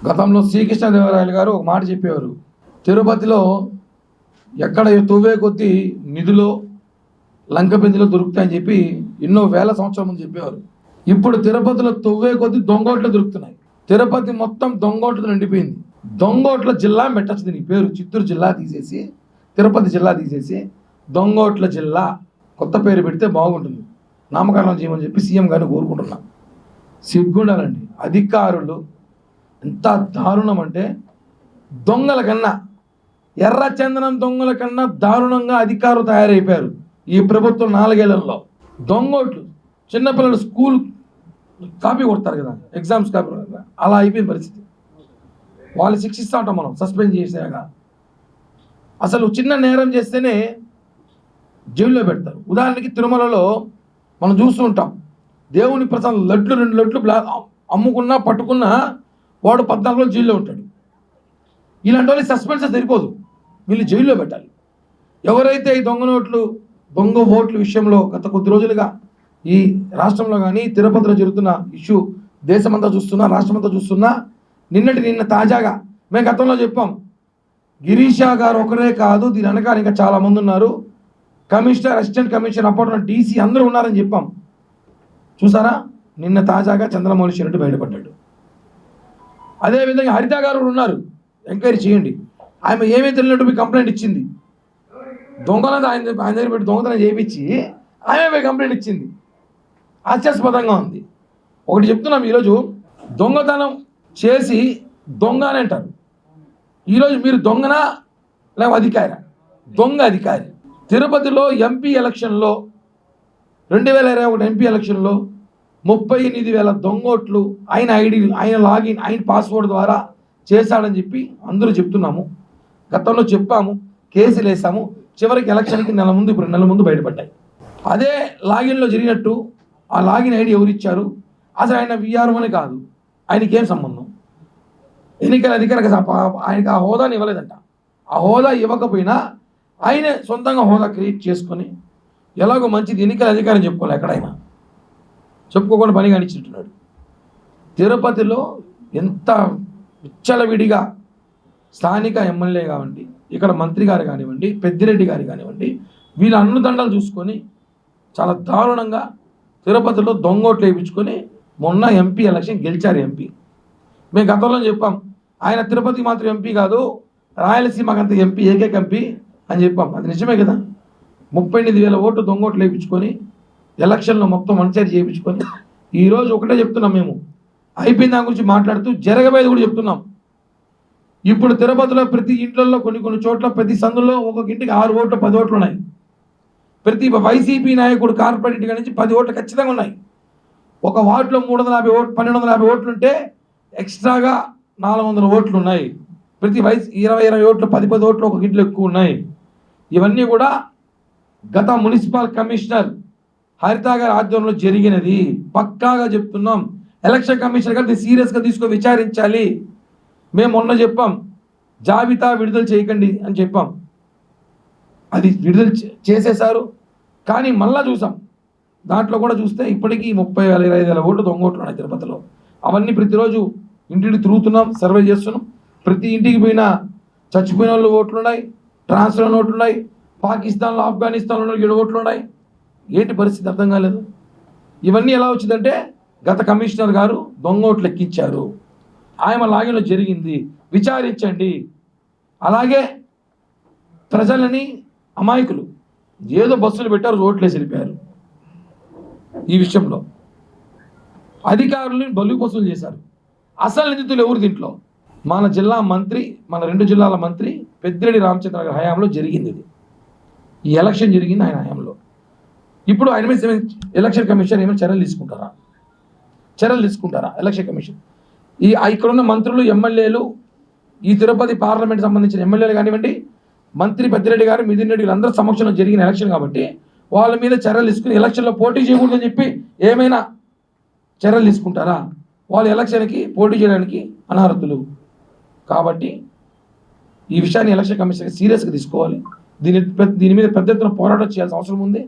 గతంలో శ్రీకృష్ణదేవరాయలు గారు ఒక మాట చెప్పేవారు, తిరుపతిలో ఎక్కడ తువ్వే కొద్దీ నిధులో లంక బిందులో దొరుకుతాయని చెప్పి ఎన్నో వేల సంవత్సరాల ముందు చెప్పేవారు. ఇప్పుడు తిరుపతిలో తువ్వే కొద్దీ దొంగోట్లు దొరుకుతున్నాయి. తిరుపతి మొత్తం దొంగోట్లు నిండిపోయింది. దొంగోట్ల జిల్లా పెట్టచ్చు దీనికి పేరు. చిత్తూరు జిల్లా తీసేసి తిరుపతి జిల్లా తీసేసి దొంగోట్ల జిల్లా కొత్త పేరు పెడితే బాగుంటుంది. నామకరణం చేయమని చెప్పి సీఎం గారిని కోరుకుంటున్నా. సిగ్గుండాలండి. అధికారులు ఎంత దారుణం అంటే, దొంగల కన్నా ఎర్రచందనం దొంగల కన్నా దారుణంగా అధికారులు తయారైపోయారు ఈ ప్రభుత్వం 4 ఏళ్లలో. దొంగోట్లు చిన్నపిల్లలు స్కూల్ కాపీ కొడతారు కదా, ఎగ్జామ్స్ కాపీ, అలా అయిపోయిన పరిస్థితి. వాళ్ళు శిక్షిస్తూ ఉంటాం మనం, సస్పెండ్ చేసాక. అసలు చిన్న నేరం చేస్తేనే జైల్లో పెడతారు. ఉదాహరణకి తిరుమలలో మనం చూస్తూ ఉంటాం, దేవుని ప్రసాదం లడ్లు 2 లడ్లు అమ్ముకున్నా పట్టుకున్నా వాడు 14 రోజులు జైల్లో ఉంటాడు. ఇలాంటి వాళ్ళకి సస్పెన్స్ సరిపోదు, వీళ్ళు జైల్లో పెట్టాలి. ఎవరైతే ఈ దొంగ ఓట్ల విషయంలో గత కొద్ది రోజులుగా ఈ రాష్ట్రంలో కానీ తిరుపతిలో జరుగుతున్న ఇష్యూ దేశమంతా చూస్తున్నా, రాష్ట్రమంతా చూస్తున్నా, నిన్న తాజాగా మేము గతంలో చెప్పాం, గిరీష గారు ఒకరే కాదు, దీని వెనకాల ఇంకా చాలామంది ఉన్నారు, commissioner, assistant commissioner, apartment DC అందరూ ఉన్నారని చెప్పాం. చూసారా, నిన్న తాజాగా చంద్రమౌళి రెడ్డి బయటపడ్డాడు. అదేవిధంగా హరిత గారు ఉన్నారు, ఎంక్వైరీ చేయండి. ఆమె ఏమీ తెలియనట్టు మీ కంప్లైంట్ ఇచ్చింది. దొంగలను ఆయన దగ్గర పెట్టి దొంగతనం చేయించి ఆమె కంప్లైంట్ ఇచ్చింది. హాస్యాస్పదంగా ఉంది. ఒకటి చెప్తున్నాం, ఈరోజు దొంగతనం చేసి దొంగ అని అంటారు. ఈరోజు మీరు దొంగనా లేక అధికారా? దొంగ అధికారి. తిరుపతిలో ఎంపీ ఎలక్షన్లో 2021 ఎంపీ ఎలక్షన్లో 38,000 దొంగోట్లు ఆయన ఐడి, ఆయన లాగిన్, ఆయన పాస్వర్డ్ ద్వారా చేశాడని చెప్పి అందరూ చెప్తున్నాము. గతంలో చెప్పాము, కేసులు వేసాము. చివరికి ఎలక్షన్కి ఇప్పుడు నెల ముందు బయటపడ్డాయి. అదే లాగిన్లో జరిగినట్టు ఆ లాగిన్ ఐడి ఎవరు ఇచ్చారు? అసలు ఆయన విఆర్ఓనే కాదు, ఆయనకి ఏం సంబంధం? ఎన్నికల అధికారికి ఆయనకి ఆ హోదాని ఇవ్వలేదంట. ఆ హోదా ఇవ్వకపోయినా ఆయనే సొంతంగా హోదా క్రియేట్ చేసుకొని ఎలాగో మంచిది ఎన్నికల అధికారం చెప్పుకోవాలి, ఎక్కడైనా చెప్పుకోకుండా పని కానిచ్చుంటున్నాడు. తిరుపతిలో ఎంత విచ్చలవిడిగా స్థానిక ఎమ్మెల్యే కానివ్వండి, ఇక్కడ మంత్రి గారు కానివ్వండి, పెద్దిరెడ్డి గారు కానివ్వండి, వీళ్ళ అన్నుదండలు చూసుకొని చాలా దారుణంగా తిరుపతిలో దొంగోట్లు వేయించుకొని మొన్న ఎంపీ ఎలక్షన్ గెలిచారు. ఎంపీ మేము గతంలో చెప్పాం, ఆయన తిరుపతికి మాత్రం ఎంపీ కాదు, రాయలసీమకంత ఎంపీ, ఏకైక ఎంపీ అని చెప్పాం. అది నిజమే కదా. 38,000 ఓట్లు దొంగోట్లు వేయించుకొని ఎలక్షన్లో మొత్తం వన్సైడ్ చేయించుకొని ఈరోజు ఒకటే చెప్తున్నాం, మేము అయిపోయిన దాని గురించి మాట్లాడుతూ జరగబోయేది కూడా చెప్తున్నాం. ఇప్పుడు తిరుపతిలో ప్రతి ఇంట్లో కొన్ని చోట్ల ప్రతి సందులో ఒక్కొక్క ఇంటికి 6 ఓట్లు 10 ఓట్లు ఉన్నాయి. ప్రతి వైసీపీ నాయకుడు కార్పొరేట్ నుంచి 10 ఓట్లు ఖచ్చితంగా ఉన్నాయి. ఒక వార్డులో 350 ఓట్లు, 1250 ఓట్లు ఉంటే ఎక్స్ట్రాగా 400 ఓట్లు ఉన్నాయి. ప్రతి 20 ఓట్లు, 10 ఓట్లు ఒక ఇంట్లో ఎక్కువ ఉన్నాయి. ఇవన్నీ కూడా గత మున్సిపల్ కమిషనర్ హరిత గారి ఆధ్వర్యంలో జరిగినది. పక్కాగా చెప్తున్నాం, ఎలక్షన్ కమిషనర్ గారు సీరియస్గా తీసుకొని విచారించాలి. మేము మొన్న చెప్పాం, జాబితా విడుదల చేయకండి అని చెప్పాం. అది విడుదల చేసేశారు. కానీ మళ్ళా చూసాం, దాంట్లో కూడా చూస్తే ఇప్పటికీ 30,000, 25,000 ఓట్లు దొంగోట్లు ఉన్నాయి తిరుపతిలో. అవన్నీ ప్రతిరోజు ఇంటికి తిరుగుతున్నాం, సర్వే చేస్తున్నాం. ప్రతి ఇంటికి పోయినా చచ్చిపోయిన వాళ్ళు ఓట్లు ఉన్నాయి, ట్రాన్స్ఫర్ ఓట్లు ఉన్నాయి, పాకిస్తాన్లో, ఆఫ్ఘనిస్తాన్లో 7 ఓట్లు ఉన్నాయి. ఏంటి పరిస్థితి అర్థం కాలేదు. ఇవన్నీ ఎలా వచ్చిందంటే గత కమిషనర్ గారు దొంగోట్లు ఎక్కించారు. ఆయన లాగిన్లో జరిగింది, విచారించండి. అలాగే ప్రజలని అమాయకులు ఏదో బస్సులు పెట్టారు, ఓట్లేసి వెళ్ళిపోయారు. ఈ విషయంలో అధికారులను బలు వసూలు చేశారు. అసలు నిందితులు ఎవరు దీంట్లో? మన జిల్లా మంత్రి, మన 2 జిల్లాల మంత్రి పెద్దిరెడ్డి రామచంద్ర గారి హయాంలో జరిగింది ఇది. ఈ ఎలక్షన్ జరిగింది ఆయన హయాంలో. ఇప్పుడు ఆయన మీద ఎలక్షన్ కమిషన్ ఏమైనా చర్యలు తీసుకుంటారా? ఎలక్షన్ కమిషన్ ఇక్కడ ఉన్న మంత్రులు, ఎమ్మెల్యేలు, ఈ తిరుపతి పార్లమెంట్ సంబంధించిన ఎమ్మెల్యేలు కానివ్వండి, మంత్రి పెద్దిరెడ్డి గారు, మిథున్ రెడ్డి వీళ్ళందరూ సమక్షంలో జరిగిన ఎలక్షన్ కాబట్టి వాళ్ళ మీద చర్యలు తీసుకుని ఎలక్షన్లో పోటీ చేయకూడదని చెప్పి ఏమైనా చర్యలు తీసుకుంటారా? వాళ్ళు ఎలక్షన్కి పోటీ చేయడానికి అనర్హులు. కాబట్టి ఈ విషయాన్ని ఎలక్షన్ కమిషన్ సీరియస్గా తీసుకోవాలి. దీని మీద పెద్ద ఎత్తున పోరాటం చేయాల్సిన అవసరం ఉంది.